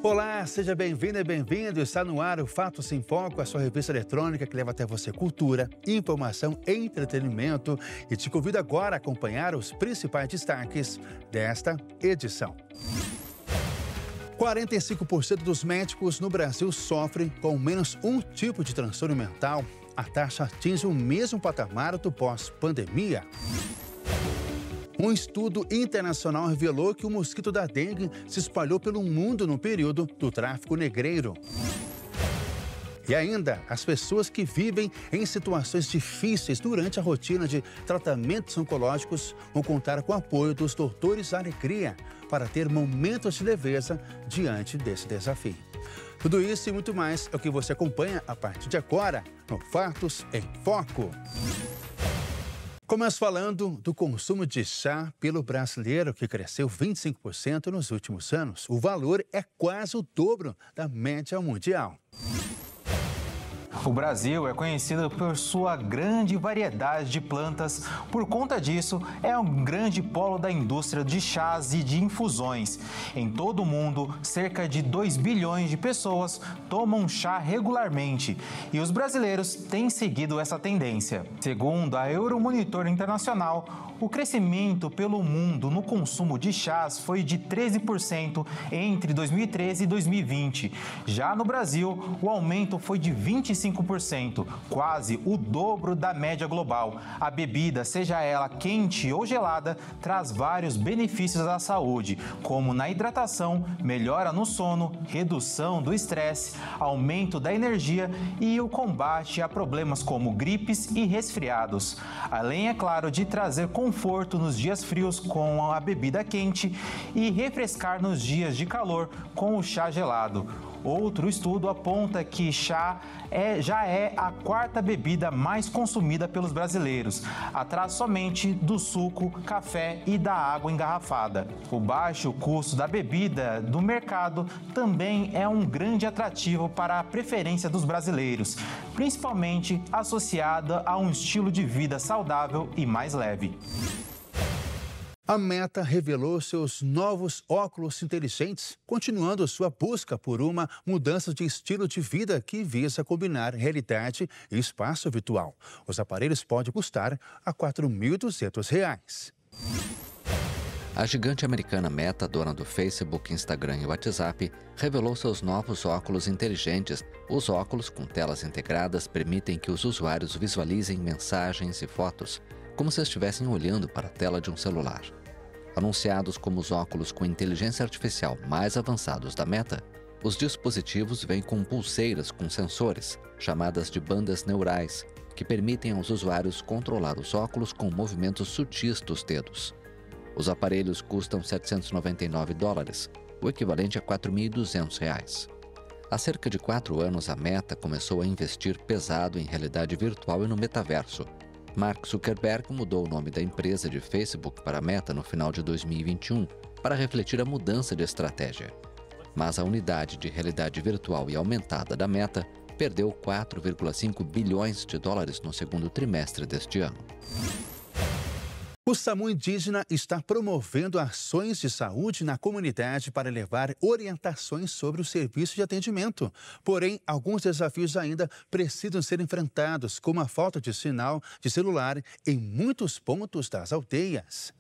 Olá, seja bem-vindo e bem-vindo. Está no ar o Fatos em Foco, a sua revista eletrônica que leva até você cultura, informação e entretenimento. E te convido agora a acompanhar os principais destaques desta edição. 45% dos médicos no Brasil sofrem com menos um tipo de transtorno mental. A taxa atinge o mesmo patamar do pós-pandemia. Um estudo internacional revelou que o mosquito da dengue se espalhou pelo mundo no período do tráfico negreiro. E ainda, as pessoas que vivem em situações difíceis durante a rotina de tratamentos oncológicos vão contar com o apoio dos Doutores da Alegria para ter momentos de leveza diante desse desafio. Tudo isso e muito mais é o que você acompanha a partir de agora no Fatos em Foco. Começo falando do consumo de chá pelo brasileiro, que cresceu 25% nos últimos anos. O valor é quase o dobro da média mundial. O Brasil é conhecido por sua grande variedade de plantas. Por conta disso, é um grande polo da indústria de chás e de infusões. Em todo o mundo, cerca de 2 bilhões de pessoas tomam chá regularmente. E os brasileiros têm seguido essa tendência. Segundo a Euromonitor Internacional, o crescimento pelo mundo no consumo de chás foi de 13% entre 2013 e 2020. Já no Brasil, o aumento foi de 25%, quase o dobro da média global. A bebida, seja ela quente ou gelada, traz vários benefícios à saúde, como na hidratação, melhora no sono, redução do estresse, aumento da energia e o combate a problemas como gripes e resfriados. Além, é claro, de trazer conforto nos dias frios com a bebida quente e refrescar nos dias de calor com o chá gelado. Outro estudo aponta que chá já é a quarta bebida mais consumida pelos brasileiros, atrás somente do suco, café e da água engarrafada. O baixo custo da bebida do mercado também é um grande atrativo para a preferência dos brasileiros, principalmente associada a um estilo de vida saudável e mais leve. A Meta revelou seus novos óculos inteligentes, continuando sua busca por uma mudança de estilo de vida que visa combinar realidade e espaço virtual. Os aparelhos podem custar a R$ 4.200. A gigante americana Meta, dona do Facebook, Instagram e WhatsApp, revelou seus novos óculos inteligentes. Os óculos com telas integradas permitem que os usuários visualizem mensagens e fotos, como se estivessem olhando para a tela de um celular. Anunciados como os óculos com inteligência artificial mais avançados da Meta, os dispositivos vêm com pulseiras com sensores, chamadas de bandas neurais, que permitem aos usuários controlar os óculos com movimentos sutis dos dedos. Os aparelhos custam $799, o equivalente a R$ 4.200. Há cerca de 4 anos, a Meta começou a investir pesado em realidade virtual e no metaverso. Mark Zuckerberg mudou o nome da empresa de Facebook para Meta no final de 2021 para refletir a mudança de estratégia. Mas a unidade de realidade virtual e aumentada da Meta perdeu 4,5 bilhões de dólares no segundo trimestre deste ano. O SAMU Indígena está promovendo ações de saúde na comunidade para levar orientações sobre o serviço de atendimento. Porém, alguns desafios ainda precisam ser enfrentados, como a falta de sinal de celular em muitos pontos das aldeias.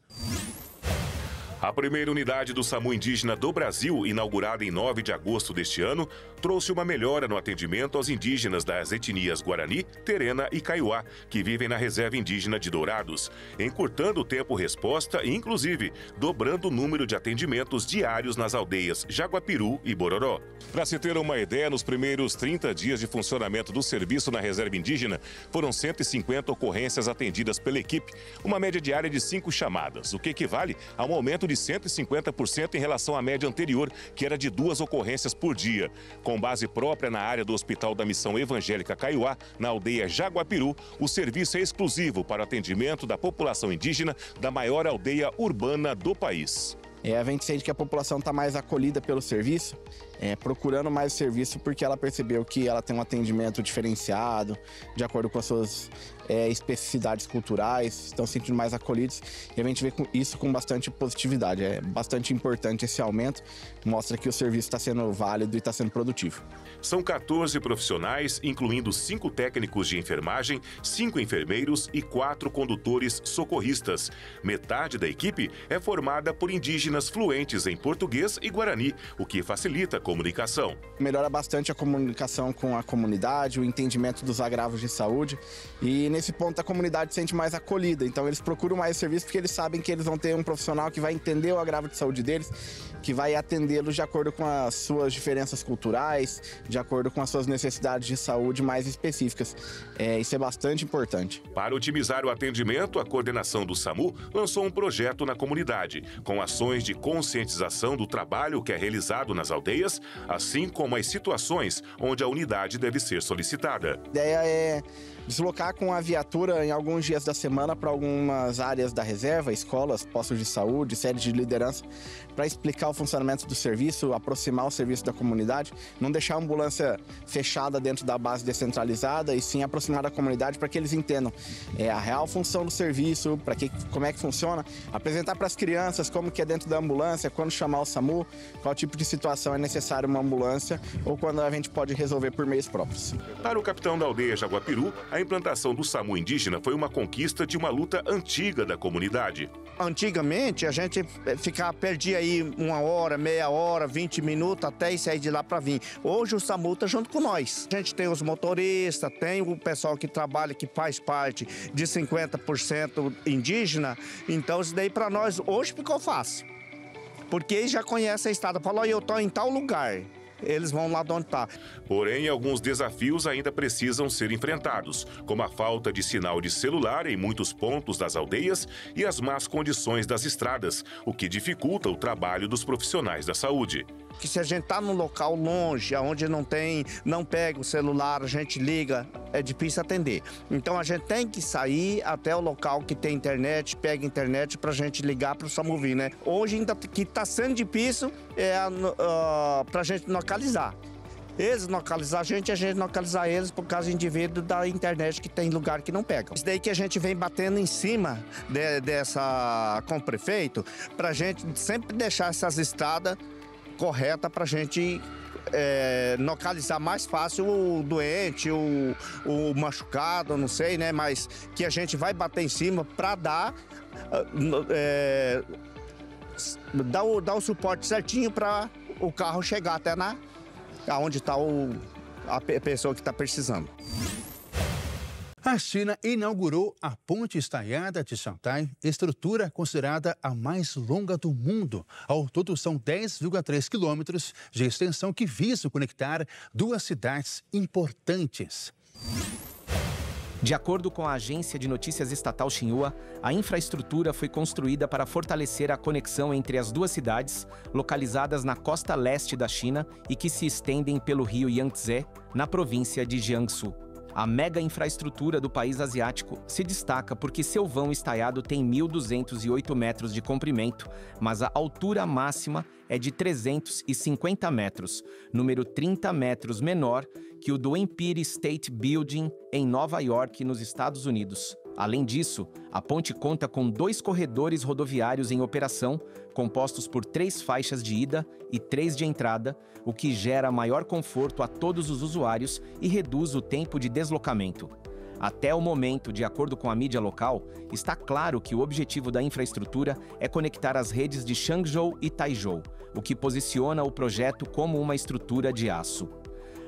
A primeira unidade do SAMU Indígena do Brasil, inaugurada em 9 de agosto deste ano, trouxe uma melhora no atendimento aos indígenas das etnias Guarani, Terena e Kaiowá, que vivem na reserva indígena de Dourados, encurtando o tempo-resposta e, inclusive, dobrando o número de atendimentos diários nas aldeias Jaguapiru e Bororó. Para se ter uma ideia, nos primeiros 30 dias de funcionamento do serviço na reserva indígena, foram 150 ocorrências atendidas pela equipe, uma média diária de 5 chamadas, o que equivale a um aumento de 150% em relação à média anterior, que era de 2 ocorrências por dia. Com base própria na área do Hospital da Missão Evangélica Kaiowá, na aldeia Jaguapiru, o serviço é exclusivo para o atendimento da população indígena da maior aldeia urbana do país. A gente sente que a população está mais acolhida pelo serviço procurando mais serviço porque ela percebeu que ela tem um atendimento diferenciado, de acordo com as suas especificidades culturais, estão se sentindo mais acolhidos e a gente vê isso com bastante positividade. É bastante importante esse aumento, mostra que o serviço está sendo válido e está sendo produtivo. São 14 profissionais, incluindo 5 técnicos de enfermagem, 5 enfermeiros e 4 condutores socorristas. Metade da equipe é formada por indígenas fluentes em português e guarani, o que facilita a comunicação. Melhora bastante a comunicação com a comunidade, o entendimento dos agravos de saúde e nesse ponto a comunidade se sente mais acolhida. Então eles procuram mais serviço porque eles sabem que eles vão ter um profissional que vai entender o agravo de saúde deles, que vai atendê-los de acordo com as suas diferenças culturais, de acordo com as suas necessidades de saúde mais específicas. Isso é bastante importante. Para otimizar o atendimento, a coordenação do SAMU lançou um projeto na comunidade, com ações de conscientização do trabalho que é realizado nas aldeias, assim como as situações onde a unidade deve ser solicitada. A ideia é deslocar com a viatura em alguns dias da semana para algumas áreas da reserva, escolas, postos de saúde, sedes de liderança, para explicar o funcionamento do serviço, aproximar o serviço da comunidade, não deixar a ambulância fechada dentro da base descentralizada e sim aproximar da comunidade para que eles entendam a real função do serviço, como é que funciona, apresentar para as crianças como que é dentro da ambulância, quando chamar o SAMU, qual tipo de situação é necessário uma ambulância ou quando a gente pode resolver por meios próprios. Para o capitão da aldeia Jaguapiru, a implantação do SAMU indígena foi uma conquista de uma luta antiga da comunidade. Antigamente, a gente perdia aí 1 hora, meia hora, 20 minutos até sair de lá para vir. Hoje o SAMU está junto com nós. A gente tem os motoristas, tem o pessoal que trabalha, que faz parte de 50% indígena. Então isso daí para nós hoje ficou fácil. Porque eles já conhecem a estrada. Falou, eu estou em tal lugar. Eles vão lá de onde está. Porém, alguns desafios ainda precisam ser enfrentados, como a falta de sinal de celular em muitos pontos das aldeias e as más condições das estradas, o que dificulta o trabalho dos profissionais da saúde. Que se a gente está num local longe, onde não pega o celular, a gente liga, é difícil atender. Então a gente tem que sair até o local que tem internet, pega internet para a gente ligar para o SAMU vir, né? Hoje ainda que está sendo difícil para a gente localizar. Eles localizar a gente localizar eles por causa do indivíduo da internet que tem lugar que não pega. Isso daí que a gente vem batendo em cima com o prefeito, para a gente sempre deixar essas estradas corretas para a gente localizar mais fácil o doente, o machucado, não sei, né? Mas que a gente vai bater em cima para dar o suporte certinho para o carro chegar até onde está a pessoa que está precisando. A China inaugurou a Ponte Estaiada de Shanghai, estrutura considerada a mais longa do mundo. Ao todo, são 10,3 quilômetros de extensão que visa conectar duas cidades importantes. De acordo com a agência de notícias estatal Xinhua, a infraestrutura foi construída para fortalecer a conexão entre as duas cidades, localizadas na costa leste da China e que se estendem pelo rio Yangtze, na província de Jiangsu. A mega infraestrutura do país asiático se destaca porque seu vão estaiado tem 1.208 metros de comprimento, mas a altura máxima é de 350 metros, número 30 metros menor que o do Empire State Building em Nova York, nos Estados Unidos. Além disso, a ponte conta com 2 corredores rodoviários em operação, compostos por 3 faixas de ida e 3 de entrada, o que gera maior conforto a todos os usuários e reduz o tempo de deslocamento. Até o momento, de acordo com a mídia local, está claro que o objetivo da infraestrutura é conectar as redes de Changzhou e Taizhou, o que posiciona o projeto como uma estrutura de aço.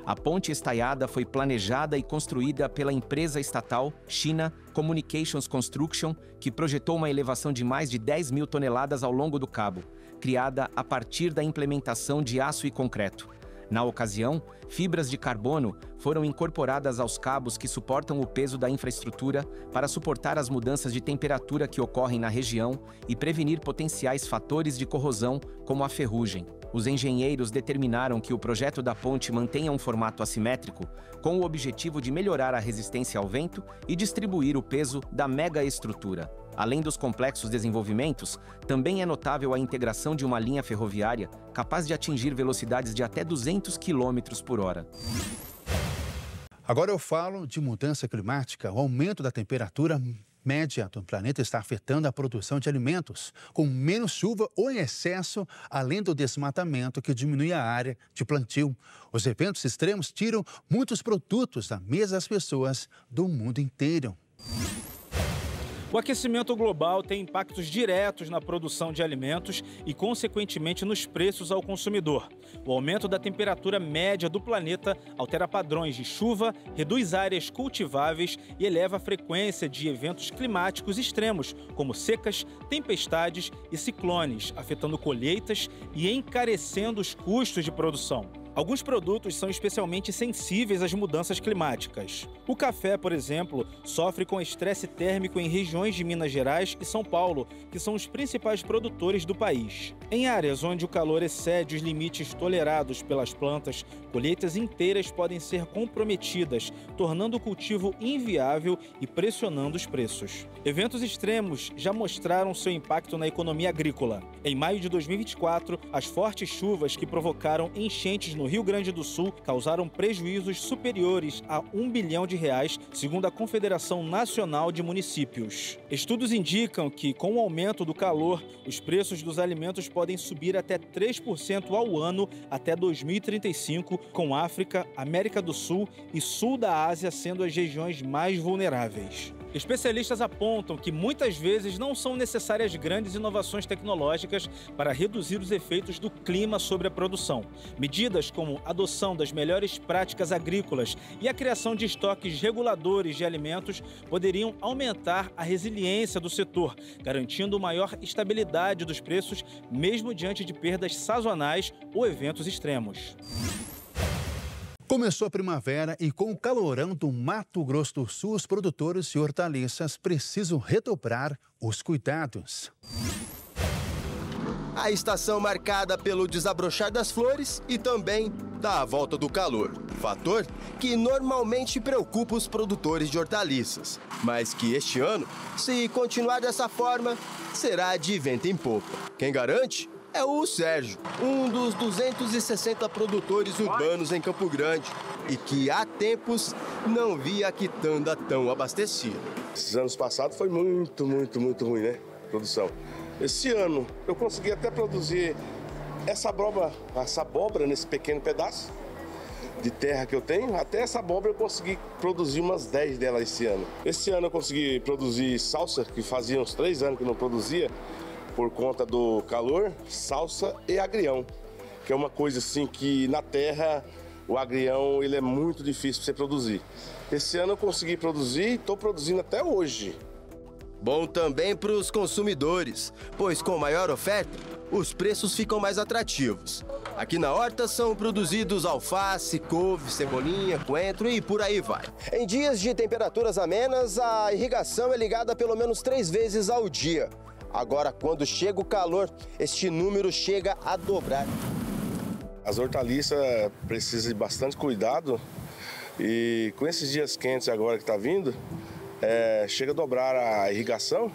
A ponte estaiada foi planejada e construída pela empresa estatal China Communications Construction, que projetou uma elevação de mais de 10 mil toneladas ao longo do cabo, criada a partir da implementação de aço e concreto. Na ocasião, fibras de carbono foram incorporadas aos cabos que suportam o peso da infraestrutura para suportar as mudanças de temperatura que ocorrem na região e prevenir potenciais fatores de corrosão, como a ferrugem. Os engenheiros determinaram que o projeto da ponte mantenha um formato assimétrico, com o objetivo de melhorar a resistência ao vento e distribuir o peso da mega estrutura. Além dos complexos desenvolvimentos, também é notável a integração de uma linha ferroviária capaz de atingir velocidades de até 200 km por hora. Agora eu falo de mudança climática. O aumento da temperatura média do planeta está afetando a produção de alimentos, com menos chuva ou em excesso, além do desmatamento que diminui a área de plantio. Os eventos extremos tiram muitos produtos da mesa das pessoas do mundo inteiro. O aquecimento global tem impactos diretos na produção de alimentos e, consequentemente, nos preços ao consumidor. O aumento da temperatura média do planeta altera padrões de chuva, reduz áreas cultiváveis e eleva a frequência de eventos climáticos extremos, como secas, tempestades e ciclones, afetando colheitas e encarecendo os custos de produção. Alguns produtos são especialmente sensíveis às mudanças climáticas. O café, por exemplo, sofre com estresse térmico em regiões de Minas Gerais e São Paulo, que são os principais produtores do país. Em áreas onde o calor excede os limites tolerados pelas plantas, colheitas inteiras podem ser comprometidas, tornando o cultivo inviável e pressionando os preços. Eventos extremos já mostraram seu impacto na economia agrícola. Em maio de 2024, as fortes chuvas que provocaram enchentes no Rio Grande do Sul causaram prejuízos superiores a R$1 bilhão, segundo a Confederação Nacional de Municípios. Estudos indicam que, com o aumento do calor, os preços dos alimentos podem subir até 3% ao ano até 2035, com África, América do Sul e Sul da Ásia sendo as regiões mais vulneráveis. Especialistas apontam que muitas vezes não são necessárias grandes inovações tecnológicas para reduzir os efeitos do clima sobre a produção. Medidas como a adoção das melhores práticas agrícolas e a criação de estoques reguladores de alimentos poderiam aumentar a resiliência do setor, garantindo maior estabilidade dos preços, mesmo diante de perdas sazonais ou eventos extremos. Começou a primavera e com o calorão do Mato Grosso do Sul, os produtores de hortaliças precisam redobrar os cuidados. A estação marcada pelo desabrochar das flores e também da volta do calor. Fator que normalmente preocupa os produtores de hortaliças, mas que este ano, se continuar dessa forma, será de vento em popa. Quem garante é o Sérgio, um dos 260 produtores urbanos em Campo Grande e que há tempos não via a quitanda tão abastecida. Esses anos passados foi muito ruim, né? Produção. Esse ano eu consegui até produzir essa abóbora nesse pequeno pedaço de terra que eu tenho. Até essa abóbora eu consegui produzir umas 10 delas esse ano. Esse ano eu consegui produzir salsa, que fazia uns 3 anos que não produzia, por conta do calor, salsa e agrião, que é uma coisa assim que na terra o agrião ele é muito difícil de você produzir. Esse ano eu consegui produzir e estou produzindo até hoje. Bom também para os consumidores, pois com maior oferta, os preços ficam mais atrativos. Aqui na horta são produzidos alface, couve, cebolinha, coentro e por aí vai. Em dias de temperaturas amenas, a irrigação é ligada pelo menos 3 vezes ao dia. Agora, quando chega o calor, este número chega a dobrar. As hortaliças precisam de bastante cuidado e com esses dias quentes agora que está vindo, chega a dobrar a irrigação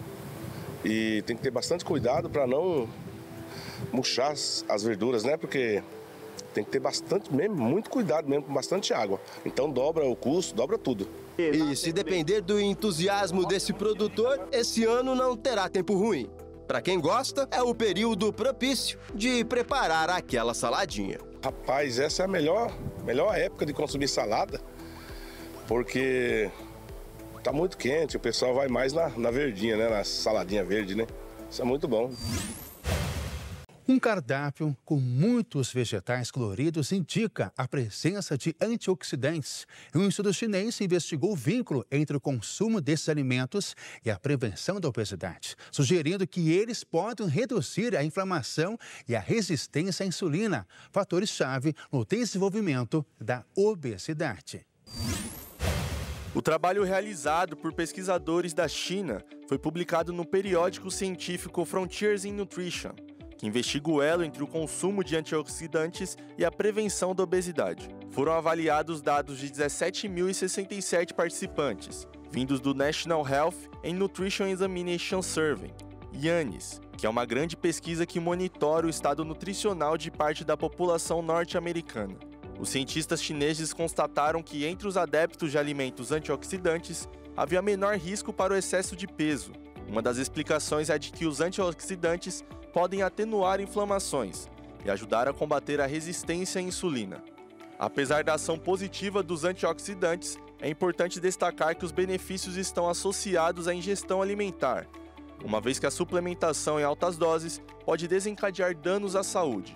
e tem que ter bastante cuidado para não murchar as verduras, né? Porque tem que ter muito cuidado mesmo, com bastante água. Então dobra o custo, dobra tudo. E se depender do entusiasmo desse produtor, esse ano não terá tempo ruim. Para quem gosta, é o período propício de preparar aquela saladinha. Rapaz, essa é a melhor época de consumir salada, porque tá muito quente, o pessoal vai mais na verdinha, né? Na saladinha verde, né? Isso é muito bom. Um cardápio com muitos vegetais coloridos indica a presença de antioxidantes. Um estudo chinês investigou o vínculo entre o consumo desses alimentos e a prevenção da obesidade, sugerindo que eles podem reduzir a inflamação e a resistência à insulina, fatores-chave no desenvolvimento da obesidade. O trabalho realizado por pesquisadores da China foi publicado no periódico científico Frontiers in Nutrition, que investiga o elo entre o consumo de antioxidantes e a prevenção da obesidade. Foram avaliados dados de 17.067 participantes, vindos do National Health and Nutrition Examination Survey, IANES, que é uma grande pesquisa que monitora o estado nutricional de parte da população norte-americana. Os cientistas chineses constataram que entre os adeptos de alimentos antioxidantes havia menor risco para o excesso de peso. Uma das explicações é de que os antioxidantes podem atenuar inflamações e ajudar a combater a resistência à insulina. Apesar da ação positiva dos antioxidantes, é importante destacar que os benefícios estão associados à ingestão alimentar, uma vez que a suplementação em altas doses pode desencadear danos à saúde.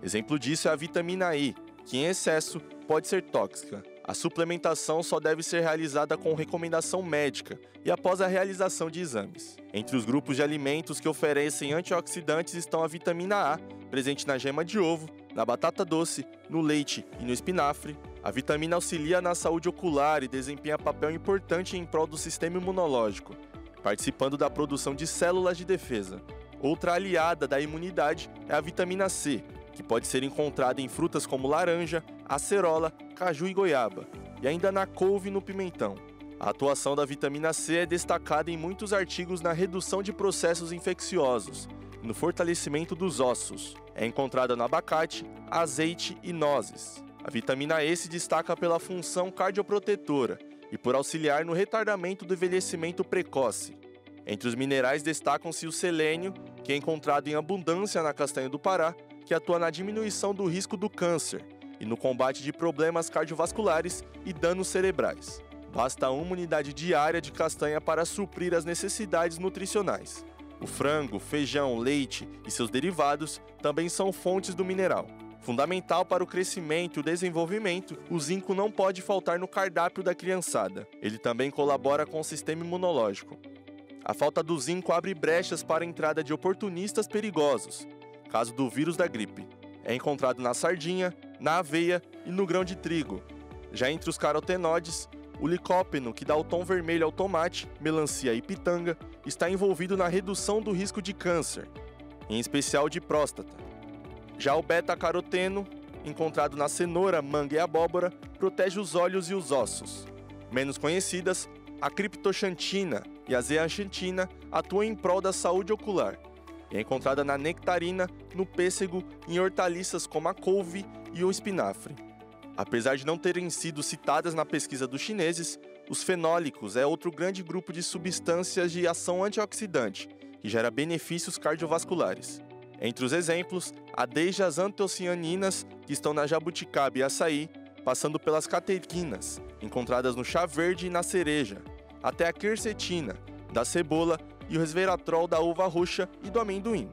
Exemplo disso é a vitamina E, que em excesso pode ser tóxica. A suplementação só deve ser realizada com recomendação médica e após a realização de exames. Entre os grupos de alimentos que oferecem antioxidantes estão a vitamina A, presente na gema de ovo, na batata doce, no leite e no espinafre. A vitamina auxilia na saúde ocular e desempenha papel importante em prol do sistema imunológico, participando da produção de células de defesa. Outra aliada da imunidade é a vitamina C, que pode ser encontrada em frutas como laranja, acerola, caju e goiaba, e ainda na couve e no pimentão. A atuação da vitamina C é destacada em muitos artigos na redução de processos infecciosos e no fortalecimento dos ossos. É encontrada no abacate, azeite e nozes. A vitamina E se destaca pela função cardioprotetora e por auxiliar no retardamento do envelhecimento precoce. Entre os minerais destacam-se o selênio, que é encontrado em abundância na castanha do Pará, que atua na diminuição do risco do câncer e no combate de problemas cardiovasculares e danos cerebrais. Basta uma unidade diária de castanha para suprir as necessidades nutricionais. O frango, feijão, leite e seus derivados também são fontes do mineral. Fundamental para o crescimento e o desenvolvimento, o zinco não pode faltar no cardápio da criançada. Ele também colabora com o sistema imunológico. A falta do zinco abre brechas para a entrada de oportunistas perigosos, caso do vírus da gripe. É encontrado na sardinha, na aveia e no grão de trigo. Já entre os carotenoides, o licópeno, que dá o tom vermelho ao tomate, melancia e pitanga, está envolvido na redução do risco de câncer, em especial de próstata. Já o beta-caroteno, encontrado na cenoura, manga e abóbora, protege os olhos e os ossos. Menos conhecidas, a criptoxantina e a zeaxantina atuam em prol da saúde ocular. É encontrada na nectarina, no pêssego e em hortaliças como a couve e o espinafre. Apesar de não terem sido citadas na pesquisa dos chineses, os fenólicos é outro grande grupo de substâncias de ação antioxidante, que gera benefícios cardiovasculares. Entre os exemplos, há desde as antocianinas, que estão na jabuticaba e açaí, passando pelas catequinas, encontradas no chá verde e na cereja, até a quercetina, da cebola e o resveratrol da uva roxa e do amendoim.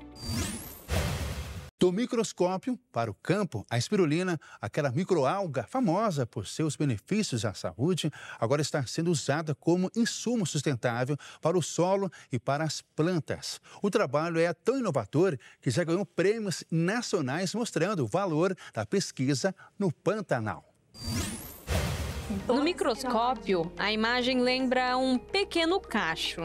Do microscópio para o campo, a espirulina, aquela microalga famosa por seus benefícios à saúde, agora está sendo usada como insumo sustentável para o solo e para as plantas. O trabalho é tão inovador que já ganhou prêmios nacionais mostrando o valor da pesquisa no Pantanal. No microscópio, a imagem lembra um pequeno cacho.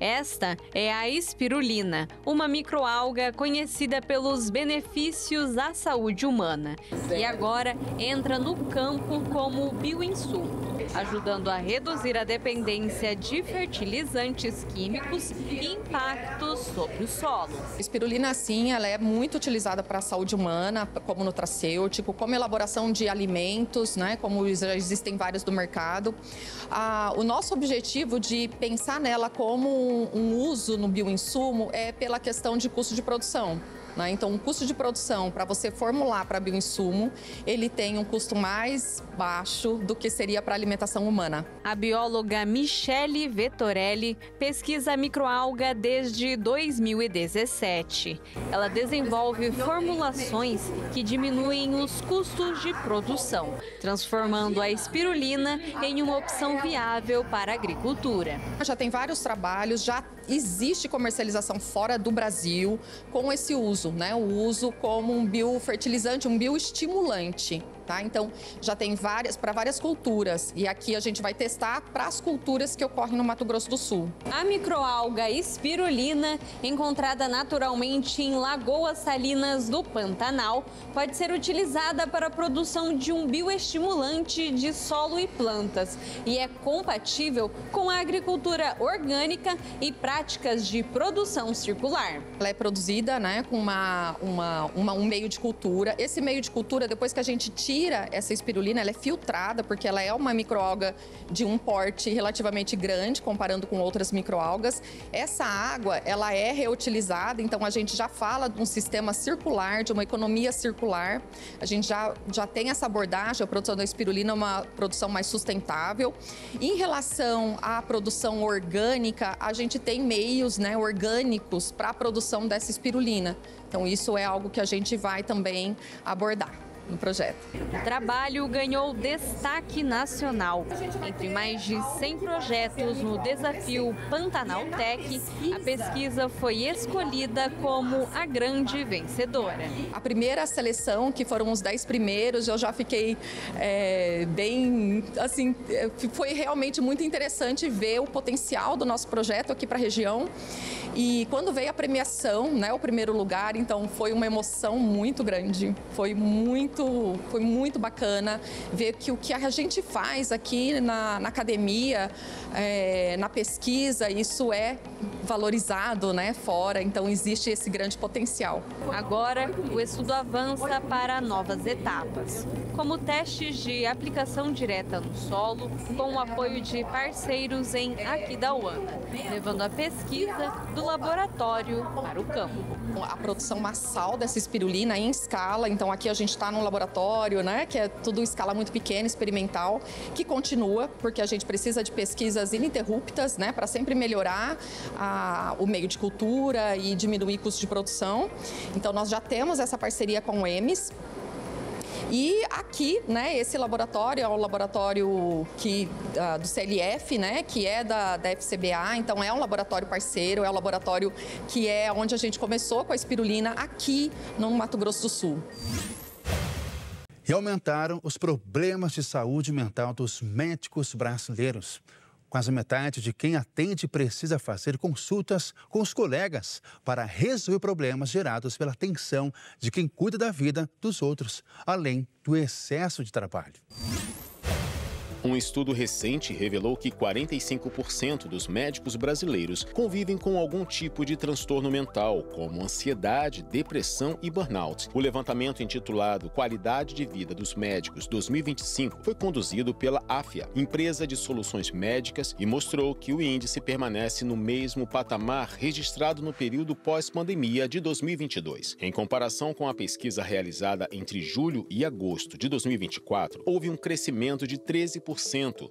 Esta é a espirulina, uma microalga conhecida pelos benefícios à saúde humana. E agora entra no campo como bioinsumo, ajudando a reduzir a dependência de fertilizantes químicos e impactos sobre o solo. A espirulina, sim, ela é muito utilizada para a saúde humana, como nutracêutico, como elaboração de alimentos, né, como já existem vários do mercado. O nosso objetivo de pensar nela como um uso no bioinsumo é pela questão de custo de produção. Então, o custo de produção para você formular para bioinsumo, ele tem um custo mais baixo do que seria para a alimentação humana. A bióloga Michele Vettorelli pesquisa a microalga desde 2017. Ela desenvolve formulações que diminuem os custos de produção, transformando a espirulina em uma opção viável para a agricultura. Já tem vários trabalhos, já existe comercialização fora do Brasil com esse uso, né? O uso como um biofertilizante, um bioestimulante. tá? Então, já tem para várias culturas. E aqui a gente vai testar para as culturas que ocorrem no Mato Grosso do Sul. A microalga espirulina, encontrada naturalmente em lagoas salinas do Pantanal, pode ser utilizada para a produção de um bioestimulante de solo e plantas e é compatível com a agricultura orgânica e práticas de produção circular. Ela é produzida, né, com um meio de cultura. Esse meio de cultura, depois que a gente tira essa espirulina, ela é filtrada, porque ela é uma microalga de um porte relativamente grande, comparando com outras microalgas. Essa água, ela é reutilizada, então a gente já fala de um sistema circular, de uma economia circular. A gente já tem essa abordagem, a produção da espirulina é uma produção mais sustentável. Em relação à produção orgânica, a gente tem meios, né, orgânicos para a produção dessa espirulina. Então, isso é algo que a gente vai também abordar no projeto. O trabalho ganhou destaque nacional. Entre mais de 100 projetos no desafio Pantanal Tech, a pesquisa foi escolhida como a grande vencedora. A primeira seleção, que foram os 10 primeiros, eu já fiquei bem, assim, foi realmente muito interessante ver o potencial do nosso projeto aqui para a região. E quando veio a premiação, né, o primeiro lugar, então foi uma emoção muito grande. Foi muito bacana ver que o que a gente faz aqui na academia, na pesquisa, isso é valorizado, né, fora. Então existe esse grande potencial. Agora, o estudo avança para novas etapas, como testes de aplicação direta no solo, com o apoio de parceiros em Aquidauana, levando a pesquisa do laboratório para o campo. A produção massal dessa espirulina em escala, então aqui a gente está num laboratório, né, que é tudo em escala muito pequena, experimental, que continua, porque a gente precisa de pesquisas ininterruptas, né, para sempre melhorar o meio de cultura e diminuir custos de produção. Então nós já temos essa parceria com o EMES. E aqui, né, esse laboratório é o laboratório do CLF, né, que é da FCBA, então é um laboratório parceiro, é um laboratório que é onde a gente começou com a espirulina aqui no Mato Grosso do Sul. E aumentaram os problemas de saúde mental dos médicos brasileiros. Quase metade de quem atende precisa fazer consultas com os colegas para resolver problemas gerados pela tensão de quem cuida da vida dos outros, além do excesso de trabalho. Um estudo recente revelou que 45% dos médicos brasileiros convivem com algum tipo de transtorno mental, como ansiedade, depressão e burnout. O levantamento intitulado Qualidade de Vida dos Médicos 2025 foi conduzido pela AFIA, empresa de soluções médicas, e mostrou que o índice permanece no mesmo patamar registrado no período pós-pandemia de 2022. Em comparação com a pesquisa realizada entre julho e agosto de 2024, houve um crescimento de 13%,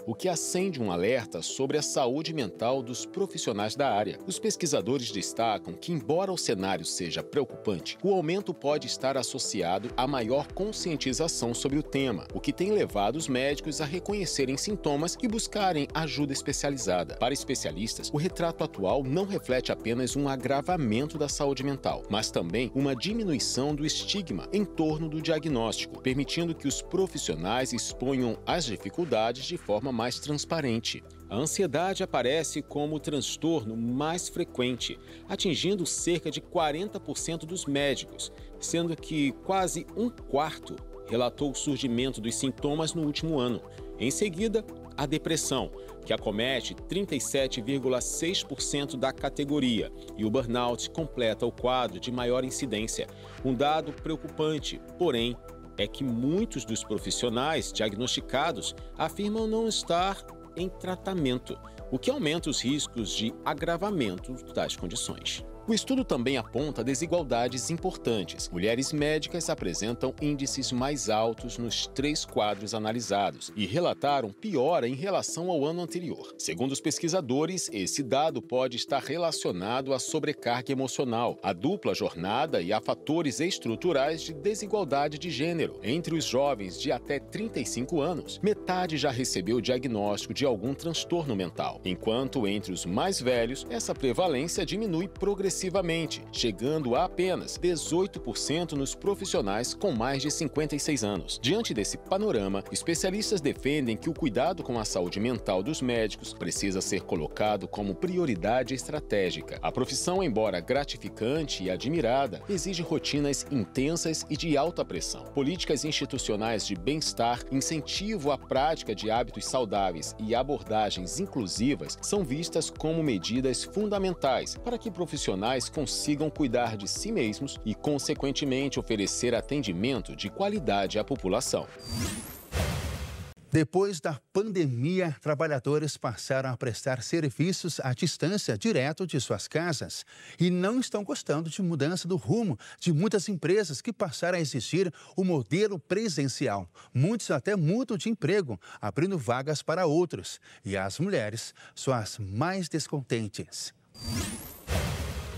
o que acende um alerta sobre a saúde mental dos profissionais da área. Os pesquisadores destacam que, embora o cenário seja preocupante, o aumento pode estar associado a maior conscientização sobre o tema, o que tem levado os médicos a reconhecerem sintomas e buscarem ajuda especializada. Para especialistas, o retrato atual não reflete apenas um agravamento da saúde mental, mas também uma diminuição do estigma em torno do diagnóstico, permitindo que os profissionais exponham as dificuldades de forma mais transparente. A ansiedade aparece como o transtorno mais frequente, atingindo cerca de 40% dos médicos, sendo que quase um quarto relatou o surgimento dos sintomas no último ano. Em seguida, a depressão, que acomete 37,6% da categoria, e o burnout completa o quadro de maior incidência. Um dado preocupante, porém, é que muitos dos profissionais diagnosticados afirmam não estar em tratamento, o que aumenta os riscos de agravamento das condições. O estudo também aponta desigualdades importantes. Mulheres médicas apresentam índices mais altos nos 3 quadros analisados e relataram piora em relação ao ano anterior. Segundo os pesquisadores, esse dado pode estar relacionado à sobrecarga emocional, à dupla jornada e a fatores estruturais de desigualdade de gênero. Entre os jovens de até 35 anos, metade já recebeu o diagnóstico de algum transtorno mental, enquanto entre os mais velhos, essa prevalência diminui progressivamente expressivamente, chegando a apenas 18% nos profissionais com mais de 56 anos. Diante desse panorama, especialistas defendem que o cuidado com a saúde mental dos médicos precisa ser colocado como prioridade estratégica. A profissão, embora gratificante e admirada, exige rotinas intensas e de alta pressão. Políticas institucionais de bem-estar, incentivo à prática de hábitos saudáveis e abordagens inclusivas são vistas como medidas fundamentais para que profissionais consigam cuidar de si mesmos e, consequentemente, oferecer atendimento de qualidade à população. Depois da pandemia, trabalhadores passaram a prestar serviços à distância direto de suas casas e não estão gostando de mudança do rumo de muitas empresas que passaram a exigir o modelo presencial. Muitos até mudam de emprego, abrindo vagas para outros. E as mulheres são as mais descontentes.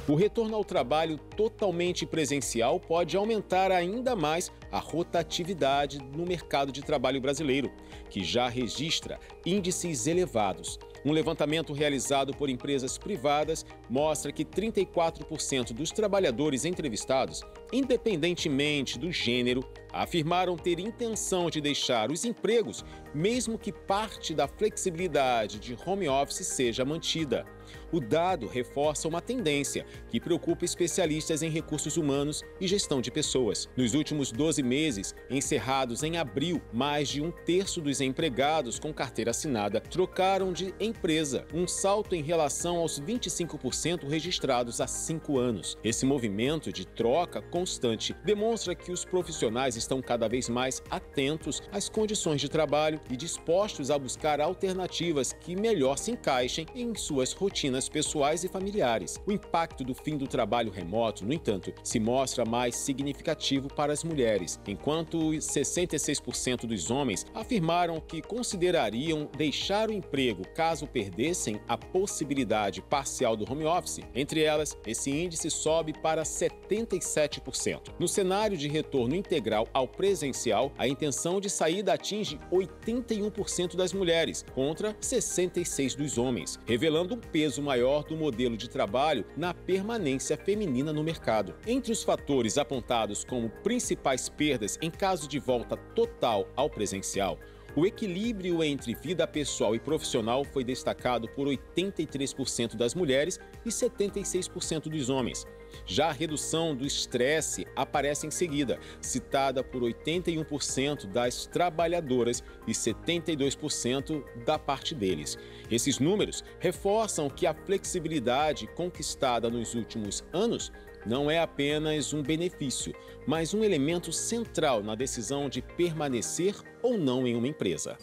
O retorno ao trabalho totalmente presencial pode aumentar ainda mais a rotatividade no mercado de trabalho brasileiro, que já registra índices elevados. Um levantamento realizado por empresas privadas mostra que 34% dos trabalhadores entrevistados, independentemente do gênero, afirmaram ter intenção de deixar os empregos, mesmo que parte da flexibilidade de home office seja mantida. O dado reforça uma tendência que preocupa especialistas em recursos humanos e gestão de pessoas. Nos últimos 12 meses, encerrados em abril, mais de um terço dos empregados com carteira assinada trocaram de empresa, um salto em relação aos 25% registrados há 5 anos. Esse movimento de troca constante demonstra que os profissionais estão cada vez mais atentos às condições de trabalho e dispostos a buscar alternativas que melhor se encaixem em suas rotinas pessoais e familiares. O impacto do fim do trabalho remoto, no entanto, se mostra mais significativo para as mulheres, enquanto 66% dos homens afirmaram que considerariam deixar o emprego caso perdessem a possibilidade parcial do home office. Entre elas, esse índice sobe para 77%. No cenário de retorno integral ao presencial, a intenção de saída atinge 81% das mulheres, contra 66% dos homens, revelando um peso maior do modelo de trabalho na permanência feminina no mercado. Entre os fatores apontados como principais perdas em caso de volta total ao presencial, o equilíbrio entre vida pessoal e profissional foi destacado por 83% das mulheres e 76% dos homens. Já a redução do estresse aparece em seguida, citada por 81% das trabalhadoras e 72% da parte deles. Esses números reforçam que a flexibilidade conquistada nos últimos anos não é apenas um benefício, mas um elemento central na decisão de permanecer ou não em uma empresa.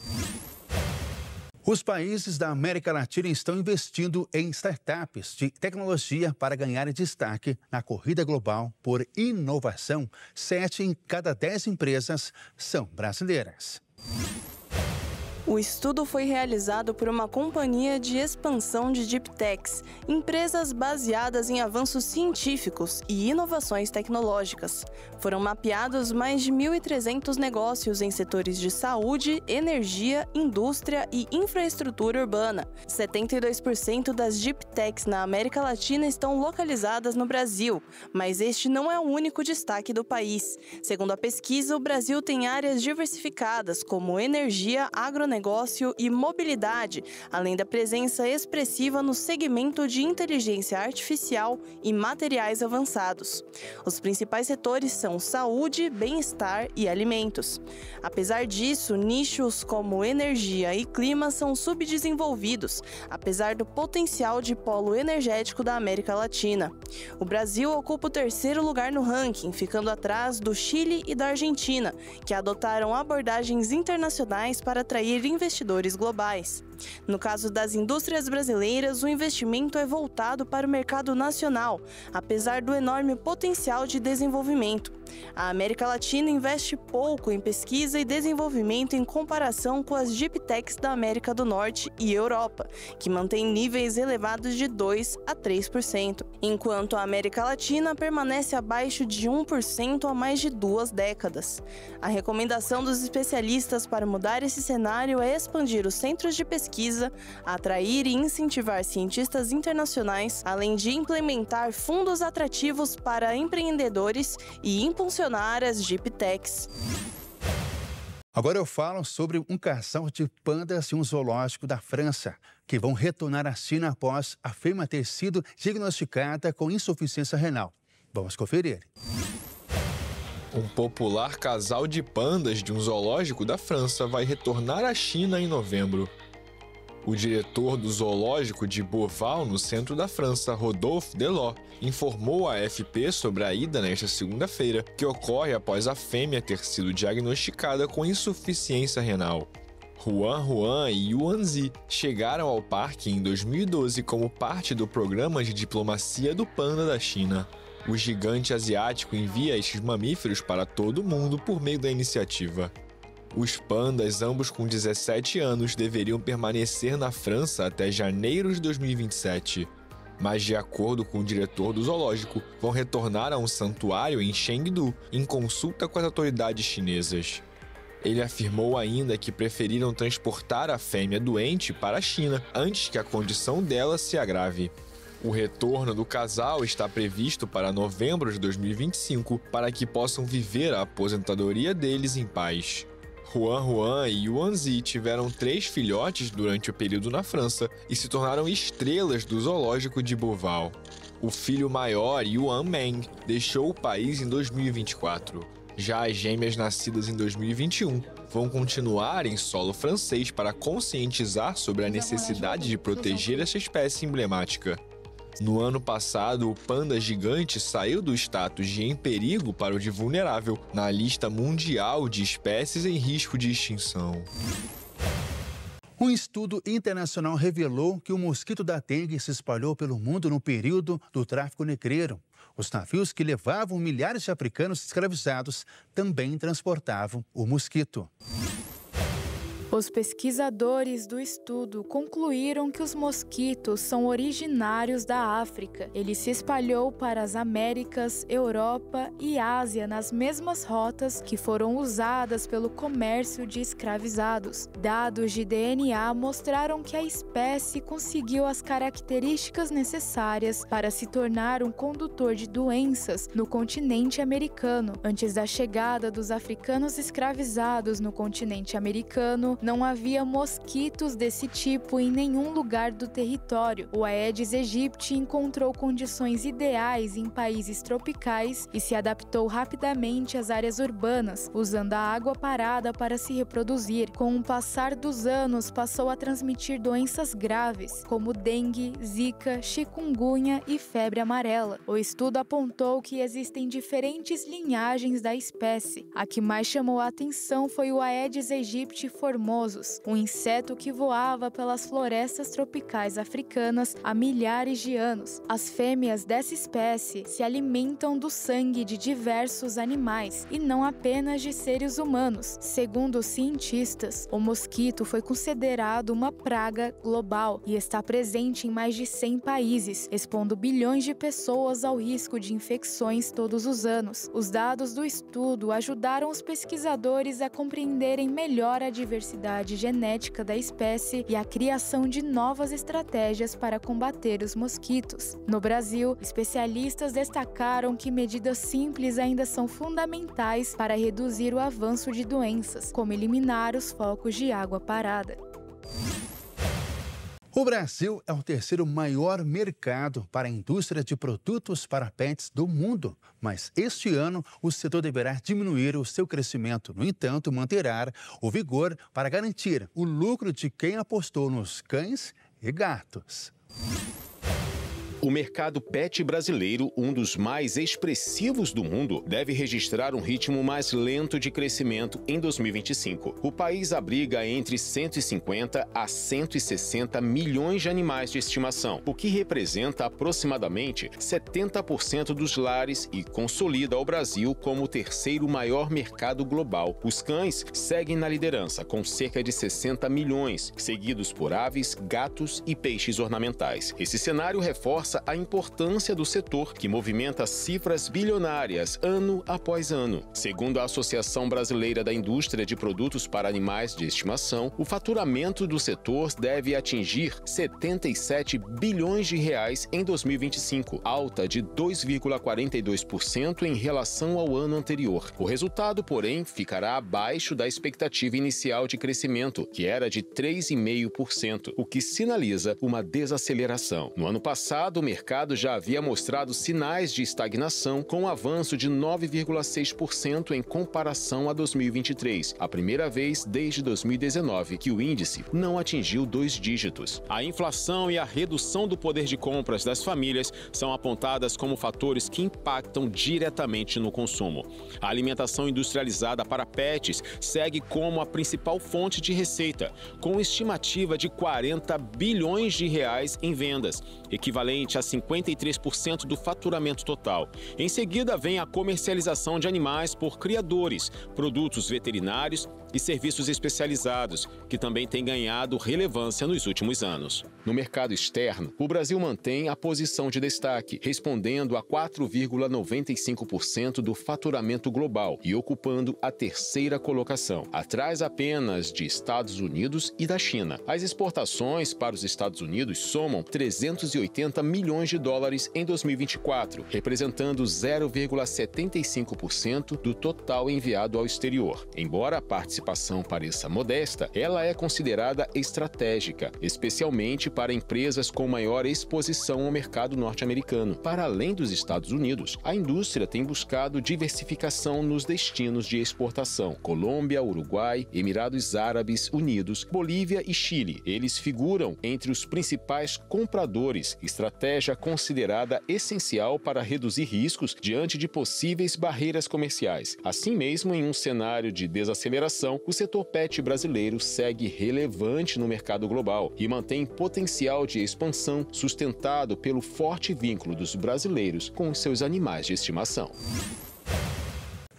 Os países da América Latina estão investindo em startups de tecnologia para ganhar destaque na corrida global por inovação. 7 em cada 10 empresas são brasileiras. O estudo foi realizado por uma companhia de expansão de Deep Techs, empresas baseadas em avanços científicos e inovações tecnológicas. Foram mapeados mais de 1.300 negócios em setores de saúde, energia, indústria e infraestrutura urbana. 72% das Deep Techs na América Latina estão localizadas no Brasil, mas este não é o único destaque do país. Segundo a pesquisa, o Brasil tem áreas diversificadas como energia, agronegócio e mobilidade, além da presença expressiva no segmento de inteligência artificial e materiais avançados. Os principais setores são saúde, bem-estar e alimentos. Apesar disso, nichos como energia e clima são subdesenvolvidos, apesar do potencial de polo energético da América Latina. O Brasil ocupa o 3º lugar no ranking, ficando atrás do Chile e da Argentina, que adotaram abordagens internacionais para atrair investidores globais. No caso das indústrias brasileiras, o investimento é voltado para o mercado nacional, apesar do enorme potencial de desenvolvimento. A América Latina investe pouco em pesquisa e desenvolvimento em comparação com as Deep Techs da América do Norte e Europa, que mantêm níveis elevados de 2 a 3%, enquanto a América Latina permanece abaixo de 1% há mais de 2 décadas. A recomendação dos especialistas para mudar esse cenário é expandir os centros de pesquisa, atrair e incentivar cientistas internacionais, além de implementar fundos atrativos para empreendedores e impulsionar as Deep Techs. Agora eu falo sobre um casal de pandas e um zoológico da França, que vão retornar à China após a fêmea ter sido diagnosticada com insuficiência renal. Vamos conferir. Um popular casal de pandas de um zoológico da França vai retornar à China em novembro. O diretor do zoológico de Beauval, no centro da França, Rodolphe Delors, informou à AFP sobre a ida nesta segunda-feira, que ocorre após a fêmea ter sido diagnosticada com insuficiência renal. Huan e Yuanzi chegaram ao parque em 2012 como parte do programa de diplomacia do panda da China. O gigante asiático envia estes mamíferos para todo o mundo por meio da iniciativa. Os pandas, ambos com 17 anos, deveriam permanecer na França até janeiro de 2027. Mas, de acordo com o diretor do zoológico, vão retornar a um santuário em Chengdu, em consulta com as autoridades chinesas. Ele afirmou ainda que preferiram transportar a fêmea doente para a China antes que a condição dela se agrave. O retorno do casal está previsto para novembro de 2025, para que possam viver a aposentadoria deles em paz. Huan e Yuanzi tiveram 3 filhotes durante o período na França e se tornaram estrelas do zoológico de Beauval. O filho maior, Yuan Meng, deixou o país em 2024. Já as gêmeas nascidas em 2021 vão continuar em solo francês para conscientizar sobre a necessidade de proteger essa espécie emblemática. No ano passado, o panda gigante saiu do status de em perigo para o de vulnerável na lista mundial de espécies em risco de extinção. Um estudo internacional revelou que o mosquito da dengue se espalhou pelo mundo no período do tráfico negreiro. Os navios que levavam milhares de africanos escravizados também transportavam o mosquito. Os pesquisadores do estudo concluíram que os mosquitos são originários da África. Ele se espalhou para as Américas, Europa e Ásia nas mesmas rotas que foram usadas pelo comércio de escravizados. Dados de DNA mostraram que a espécie conseguiu as características necessárias para se tornar um condutor de doenças no continente americano. Antes da chegada dos africanos escravizados no continente americano, não havia mosquitos desse tipo em nenhum lugar do território. O Aedes aegypti encontrou condições ideais em países tropicais e se adaptou rapidamente às áreas urbanas, usando a água parada para se reproduzir. Com o passar dos anos, passou a transmitir doenças graves, como dengue, zika, chikungunya e febre amarela. O estudo apontou que existem diferentes linhagens da espécie. A que mais chamou a atenção foi o Aedes aegypti formosus, um inseto que voava pelas florestas tropicais africanas há milhares de anos. As fêmeas dessa espécie se alimentam do sangue de diversos animais e não apenas de seres humanos. Segundo os cientistas, o mosquito foi considerado uma praga global e está presente em mais de 100 países, expondo bilhões de pessoas ao risco de infecções todos os anos. Os dados do estudo ajudaram os pesquisadores a compreenderem melhor a diversidade genética da espécie e a criação de novas estratégias para combater os mosquitos. No Brasil, especialistas destacaram que medidas simples ainda são fundamentais para reduzir o avanço de doenças, como eliminar os focos de água parada. O Brasil é o terceiro maior mercado para a indústria de produtos para pets do mundo, mas este ano o setor deverá diminuir o seu crescimento. No entanto, manterá o vigor para garantir o lucro de quem apostou nos cães e gatos. O mercado pet brasileiro, um dos mais expressivos do mundo, deve registrar um ritmo mais lento de crescimento em 2025. O país abriga entre 150 a 160 milhões de animais de estimação, o que representa aproximadamente 70% dos lares e consolida o Brasil como o terceiro maior mercado global. Os cães seguem na liderança, com cerca de 60 milhões, seguidos por aves, gatos e peixes ornamentais. Esse cenário reforça a importância do setor, que movimenta cifras bilionárias ano após ano. Segundo a Associação Brasileira da Indústria de Produtos para Animais de Estimação, o faturamento do setor deve atingir 77 bilhões de reais em 2025, alta de 2,42% em relação ao ano anterior. O resultado, porém, ficará abaixo da expectativa inicial de crescimento, que era de 3,5%, o que sinaliza uma desaceleração. No ano passado, o mercado já havia mostrado sinais de estagnação, com um avanço de 9,6% em comparação a 2023, a primeira vez desde 2019 que o índice não atingiu 2 dígitos. A inflação e a redução do poder de compras das famílias são apontadas como fatores que impactam diretamente no consumo. A alimentação industrializada para pets segue como a principal fonte de receita, com estimativa de 40 bilhões de reais em vendas, equivalente a 53% do faturamento total. Em seguida, vem a comercialização de animais por criadores, produtos veterinários e serviços especializados, que também têm ganhado relevância nos últimos anos. No mercado externo, o Brasil mantém a posição de destaque, respondendo a 4,95% do faturamento global e ocupando a terceira colocação, atrás apenas de Estados Unidos e da China. As exportações para os Estados Unidos somam 380 milhões de dólares em 2024, representando 0,75% do total enviado ao exterior. Embora a participação pareça modesta, ela é considerada estratégica, especialmente para empresas com maior exposição ao mercado norte-americano. Para além dos Estados Unidos, a indústria tem buscado diversificação nos destinos de exportação: Colômbia, Uruguai, Emirados Árabes Unidos, Bolívia e Chile. Eles figuram entre os principais compradores, estratégia considerada essencial para reduzir riscos diante de possíveis barreiras comerciais. Assim mesmo, em um cenário de desaceleração, o setor pet brasileiro segue relevante no mercado global e mantém potencial de expansão sustentado pelo forte vínculo dos brasileiros com os seus animais de estimação.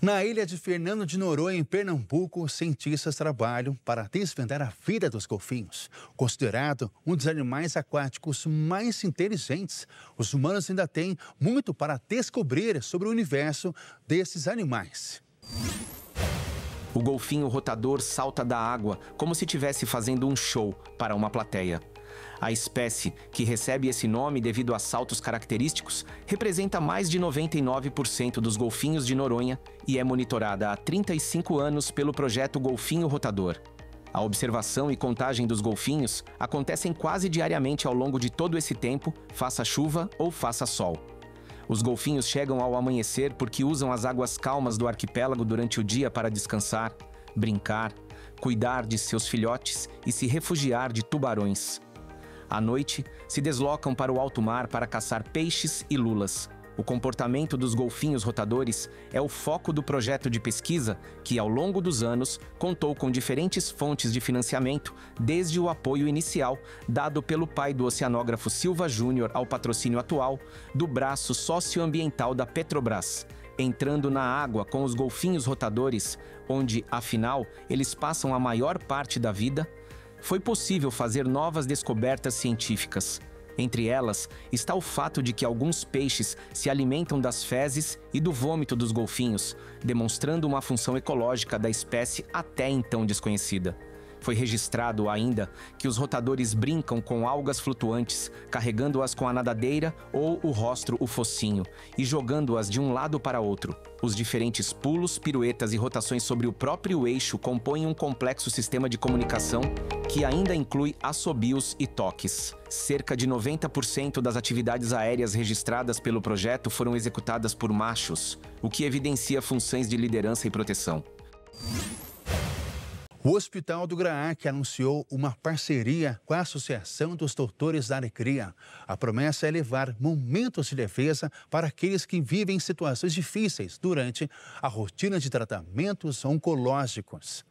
Na ilha de Fernando de Noronha, em Pernambuco, cientistas trabalham para desvendar a vida dos golfinhos. Considerado um dos animais aquáticos mais inteligentes, os humanos ainda têm muito para descobrir sobre o universo desses animais. O golfinho rotador salta da água como se estivesse fazendo um show para uma plateia. A espécie, que recebe esse nome devido a saltos característicos, representa mais de 99% dos golfinhos de Noronha e é monitorada há 35 anos pelo projeto Golfinho Rotador. A observação e contagem dos golfinhos acontecem quase diariamente ao longo de todo esse tempo, faça chuva ou faça sol. Os golfinhos chegam ao amanhecer porque usam as águas calmas do arquipélago durante o dia para descansar, brincar, cuidar de seus filhotes e se refugiar de tubarões. À noite, se deslocam para o alto mar para caçar peixes e lulas. O comportamento dos golfinhos rotadores é o foco do projeto de pesquisa que, ao longo dos anos, contou com diferentes fontes de financiamento, desde o apoio inicial dado pelo pai do oceanógrafo Silva Júnior ao patrocínio atual do braço socioambiental da Petrobras, entrando na água com os golfinhos rotadores, onde, afinal, eles passam a maior parte da vida. Foi possível fazer novas descobertas científicas. Entre elas está o fato de que alguns peixes se alimentam das fezes e do vômito dos golfinhos, demonstrando uma função ecológica da espécie até então desconhecida. Foi registrado ainda que os rotadores brincam com algas flutuantes, carregando-as com a nadadeira ou o rostro, o focinho, e jogando-as de um lado para outro. Os diferentes pulos, piruetas e rotações sobre o próprio eixo compõem um complexo sistema de comunicação que ainda inclui assobios e toques. Cerca de 90% das atividades aéreas registradas pelo projeto foram executadas por machos, o que evidencia funções de liderança e proteção. O Hospital do Graac anunciou uma parceria com a Associação dos Doutores da Alegria. A promessa é levar momentos de leveza para aqueles que vivem situações difíceis durante a rotina de tratamentos oncológicos.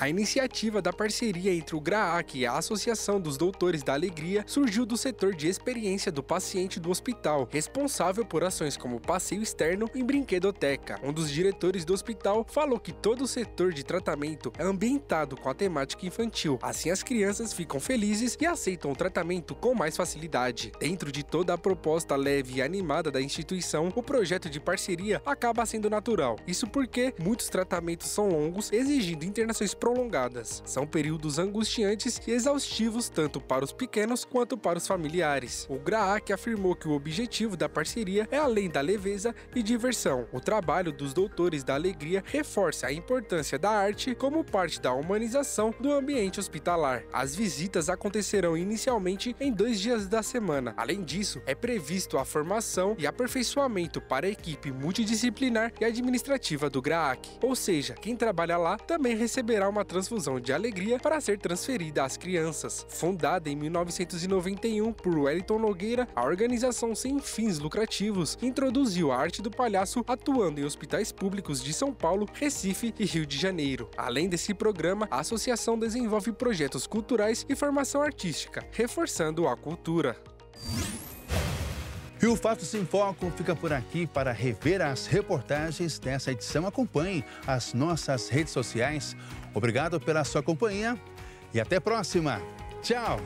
A iniciativa da parceria entre o Graac e a Associação dos Doutores da Alegria surgiu do setor de experiência do paciente do hospital, responsável por ações como passeio externo e brinquedoteca. Um dos diretores do hospital falou que todo o setor de tratamento é ambientado com a temática infantil. Assim, as crianças ficam felizes e aceitam o tratamento com mais facilidade. Dentro de toda a proposta leve e animada da instituição, o projeto de parceria acaba sendo natural. Isso porque muitos tratamentos são longos, exigindo internações prolongadas. São períodos angustiantes e exaustivos tanto para os pequenos quanto para os familiares. O Graac afirmou que o objetivo da parceria é além da leveza e diversão. O trabalho dos Doutores da Alegria reforça a importância da arte como parte da humanização do ambiente hospitalar. As visitas acontecerão inicialmente em 2 dias da semana. Além disso, é previsto a formação e aperfeiçoamento para a equipe multidisciplinar e administrativa do Graac. Ou seja, quem trabalha lá também receberá uma transfusão de alegria para ser transferida às crianças. Fundada em 1991 por Wellington Nogueira, a organização sem fins lucrativos introduziu a arte do palhaço atuando em hospitais públicos de São Paulo, Recife e Rio de Janeiro. Além desse programa, a associação desenvolve projetos culturais e formação artística, reforçando a cultura. E o Fatos em Foco fica por aqui. Para rever as reportagens dessa edição, acompanhe as nossas redes sociais. Obrigado pela sua companhia e até a próxima. Tchau!